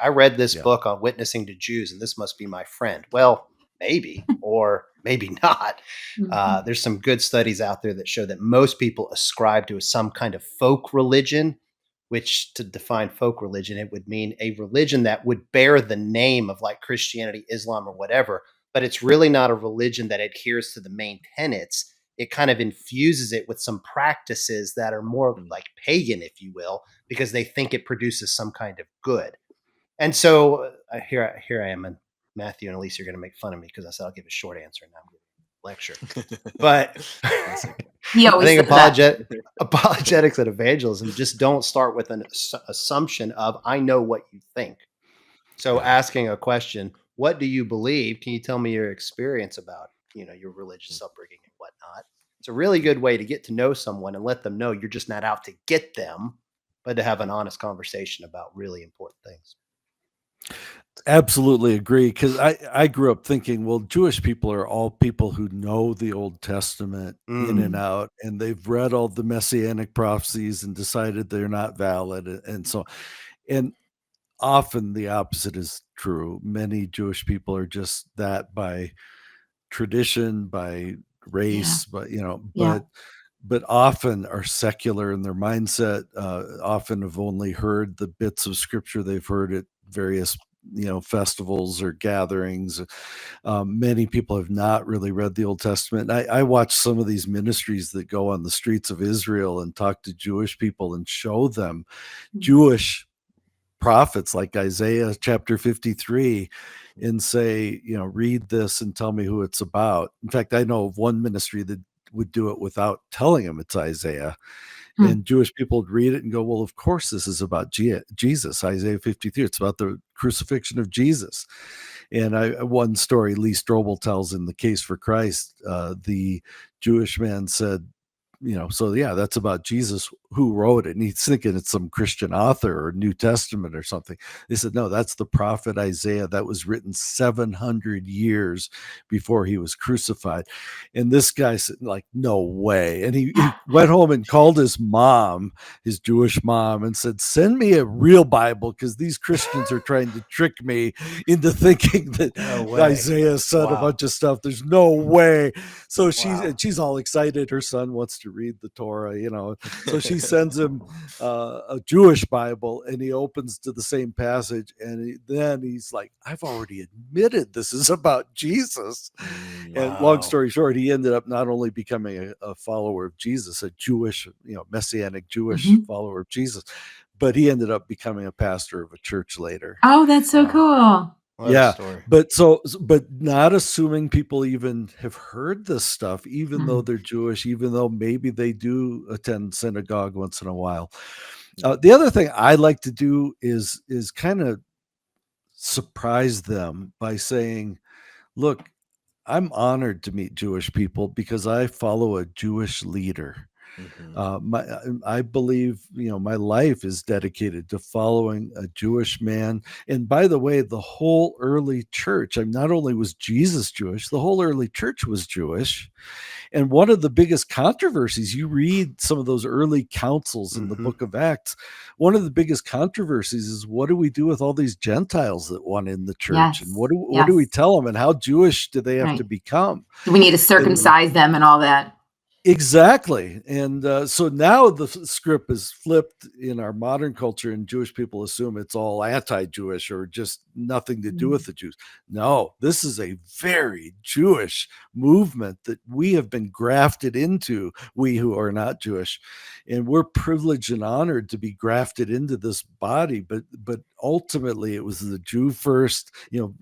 I read this Yeah. book on witnessing to Jews, and this must be my friend. Well, maybe, or maybe not. Mhm. There's some good studies out there that show that most people ascribe to some kind of folk religion, which to define folk religion, it would mean a religion that would bear the name of like Christianity, Islam, or whatever, but it's really not a religion that adheres to the main tenets. It kind of infuses it with some practices that are more Mm. like pagan, if you will, because they think it produces some kind of good. And so here I am, and Matthew and Elise are going to make fun of me because I said I'll give a short answer, and now I'm giving a lecture. But Classic. He I always think says that. apologetics and evangelism just don't start with an assumption of I know what you think. So Yeah. asking a question, what do you believe? Can you tell me your experience about, your religious upbringing and whatnot? It's a really good way to get to know someone and let them know you're just not out to get them, but to have an honest conversation about really important things. Absolutely agree. Because I grew up thinking, well, Jewish people are all people who know the Old Testament in and Mm. out, and they've read all the Messianic prophecies and decided they're not valid. And so, and often the opposite is true. Many Jewish people are just that by tradition, by Yeah. race, Yeah. but often are secular in their mindset, often have only heard the bits of scripture they've heard at various festivals or gatherings. Many people have not really read the Old Testament. I watch some of these ministries that go on the streets of Israel and talk to Jewish people and show them Jewish prophets like Isaiah chapter 53 and say, read this and tell me who it's about. In fact, I know of one ministry that would do it without telling them it's Isaiah. Hmm. And Jewish people would read it and go, well, of course, this is about Jesus, Isaiah 53. It's about the crucifixion of Jesus. And one story Lee Strobel tells in The Case for Christ, the Jewish man said, so yeah, that's about Jesus. Who wrote it? And he's thinking it's some Christian author or New Testament or something. They said, no, that's the prophet Isaiah. That was written 700 years before he was crucified. And this guy said, like, no way. And he went home and called his mom, his Jewish mom, and said, send me a real Bible because these Christians are trying to trick me into thinking that No way. Isaiah said a Wow. bunch of stuff. There's no way. So Wow. she's all excited. Her son wants to read the Torah, So she sends him a Jewish Bible, and he opens to the same passage, and then he's like, "I've already admitted this is about Jesus." And long Wow. story short, he ended up not only becoming a follower of Jesus, a Jewish, Messianic Jewish Mhm. follower of Jesus, but he ended up becoming a pastor of a church later. Oh, that's so Wow. cool. What a story. But not assuming people even have heard this stuff, even though they're Jewish, even though maybe they do attend synagogue once in a while. The other thing I like to do is kind of surprise them by saying, "Look, I'm honored to meet Jewish people because I follow a Jewish leader." I believe, my life is dedicated to following a Jewish man. And by the way, the whole early church, not only was Jesus Jewish, the whole early church was Jewish. And one of the biggest controversies, you read some of those early councils in the book of Acts, one of the biggest controversies is, what do we do with all these Gentiles that want in the church? And Yes. what do we tell them? And how Jewish do they have Right. to become? Do we need to And circumcise them and all that? exactly. And so now the script is flipped in our modern culture, and Jewish people assume it's all anti-Jewish or just nothing to do with the Jews. No, this is a very Jewish movement that we have been grafted into, we who are not Jewish. And we're privileged and honored to be grafted into this body. But ultimately it was the Jew first,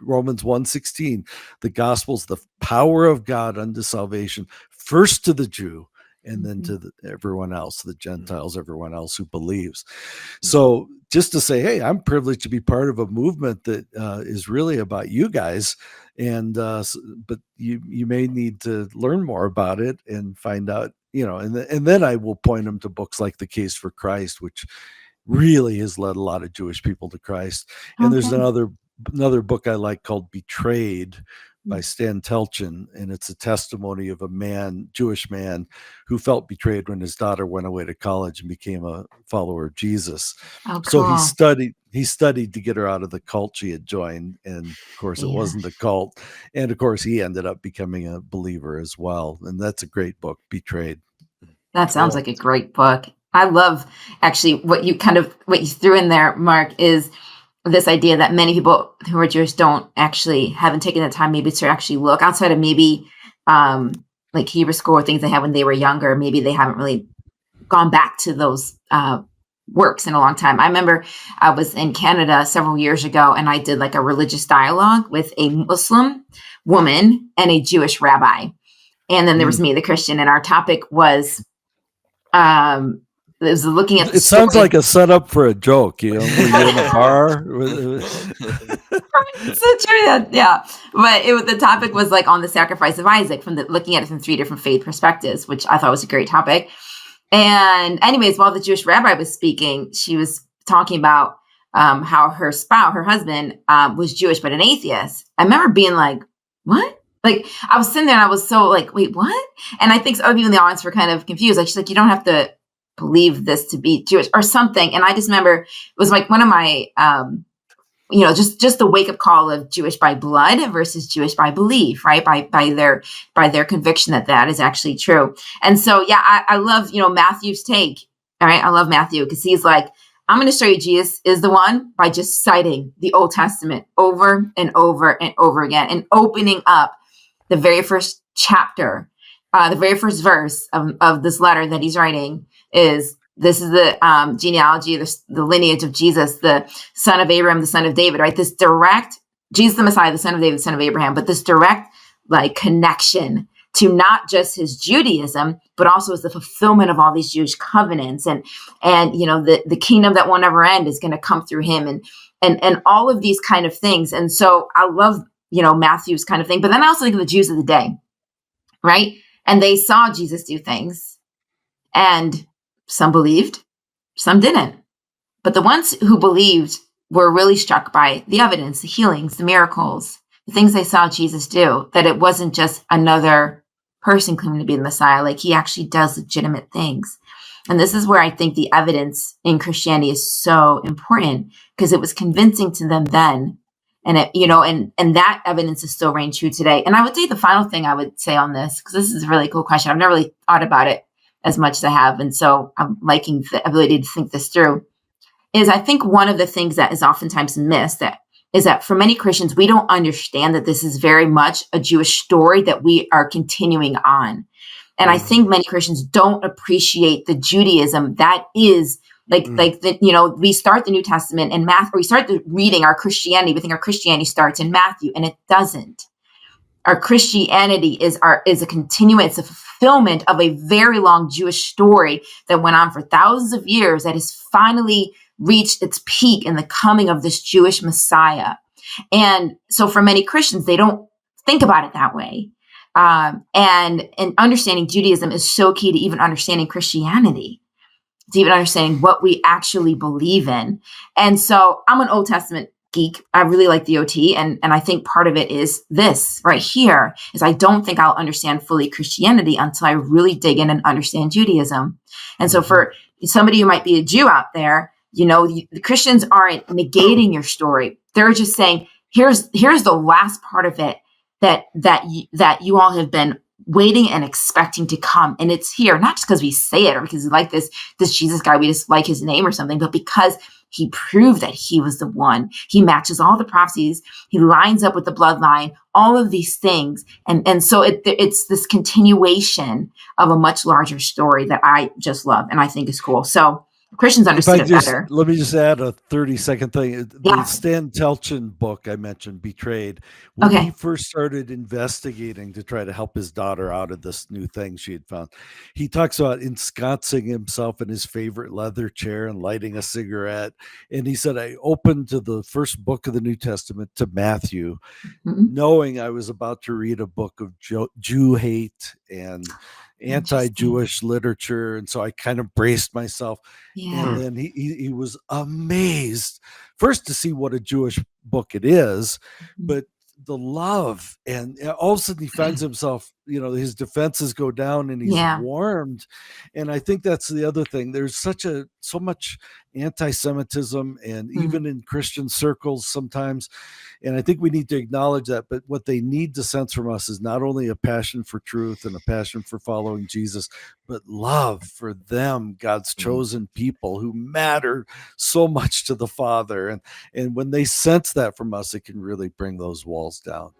Romans 1:16, the gospel's the power of God unto salvation, first to the Jew, and then to everyone else, the Gentiles, everyone else who believes. So just to say, hey, I'm privileged to be part of a movement that is really about you guys. But you may need to learn more about it and find out, and then I will point them to books like The Case for Christ, which really has led a lot of Jewish people to Christ. And there's Okay. another book I like called Betrayed, by Stan Telchin, and it's a testimony of a Jewish man, who felt betrayed when his daughter went away to college and became a follower of Jesus. Oh, So cool. he studied to get her out of the cult she had joined, and of course it Yeah. wasn't a cult. And of course he ended up becoming a believer as well. And that's a great book, Betrayed. That sounds Cool. like a great book. I love actually what you threw in there, Mark, is this idea that many people who are Jewish haven't taken the time maybe to actually look outside of maybe like Hebrew school or things they had when they were younger. Maybe they haven't really gone back to those works in a long time. I remember I was in Canada several years ago, and I did like a religious dialogue with a Muslim woman and a Jewish rabbi. And then there was me, the Christian, and our topic was it was looking at the It sounds story. like a setup for a joke, when you're in a bar. So true, yeah. But the topic was like on the sacrifice of Isaac, looking at it from 3 different faith perspectives, which I thought was a great topic. And anyways, while the Jewish rabbi was speaking, she was talking about how her husband was Jewish but an atheist. I remember being like, what? Like, I was sitting there and I was so like, wait, what? And I think other people in the audience were kind of confused. Like, she's like, you don't have to believe this to be Jewish or something. And I just remember it was like one of my, just the wake up call of Jewish by blood versus Jewish by belief, right? By their conviction that is actually true. And so, yeah, I love, Matthew's take. All right. I love Matthew because he's like, I'm going to show you Jesus is the one by just citing the Old Testament over and over and over again and opening up the very first chapter, the very first verse of this letter that he's writing is this is the genealogy, the lineage of Jesus, the son of Abraham, the son of David, right? This direct, Jesus the Messiah, the son of David, the son of Abraham, but this direct like connection to not just his Judaism, but also as the fulfillment of all these Jewish covenants and the kingdom that will never end is going to come through him and all of these kind of things. And so I love Matthew's kind of thing. But then I also think of the Jews of the day, right? And they saw Jesus do things, and some believed, some didn't. But the ones who believed were really struck by the evidence, the healings, the miracles, the things they saw Jesus do, that it wasn't just another person claiming to be the Messiah. Like, he actually does legitimate things. And this is where I think the evidence in Christianity is so important, because it was convincing to them then. And and that evidence is still reigning true today. And I would say the final thing I would say on this, because this is a really cool question. I've never really thought about it as much as I have. And so I'm liking the ability to think this through, is I think one of the things that is oftentimes missed is that for many Christians, we don't understand that this is very much a Jewish story that we are continuing on. And I think many Christians don't appreciate the Judaism that is we start the New Testament in Matthew, or we start reading our Christianity. We think our Christianity starts in Matthew, and it doesn't. Our Christianity is a continuance, a fulfillment of a very long Jewish story that went on for thousands of years, that has finally reached its peak in the coming of this Jewish Messiah. And so for many Christians, they don't think about it that way. And understanding Judaism is so key to even understanding Christianity, to even understanding what we actually believe in. And so I'm an Old Testament geek. I really like the OT. And I think part of it is this right here, is I don't think I'll understand fully Christianity until I really dig in and understand Judaism. And so for somebody who might be a Jew out there, the Christians aren't negating your story. They're just saying, here's the last part of it that you all have been waiting and expecting to come. And it's here, not just because we say it or because we like this Jesus guy, we just like his name or something, but because he proved that he was the one. He matches all the prophecies. He lines up with the bloodline, all of these things. And so it's this continuation of a much larger story that I just love and I think is cool. So Christians understood it better. Let me just add a 30-second thing. Yeah. The Stan Telchin book I mentioned, Betrayed, when he first started investigating to try to help his daughter out of this new thing she had found, he talks about ensconcing himself in his favorite leather chair and lighting a cigarette. And he said, I opened to the first book of the New Testament, to Matthew, knowing I was about to read a book of Jew hate and anti-Jewish literature. And so I kind of braced myself. Yeah. And then he was amazed first to see what a Jewish book it is, but the love, and all of a sudden he finds himself, his defenses go down and he's Yeah. warmed. And I think that's the other thing. There's so much anti-Semitism, and even in Christian circles sometimes. And I think we need to acknowledge that. But what they need to sense from us is not only a passion for truth and a passion for following Jesus, but love for them, God's chosen people who matter so much to the Father. And when they sense that from us, it can really bring those walls down.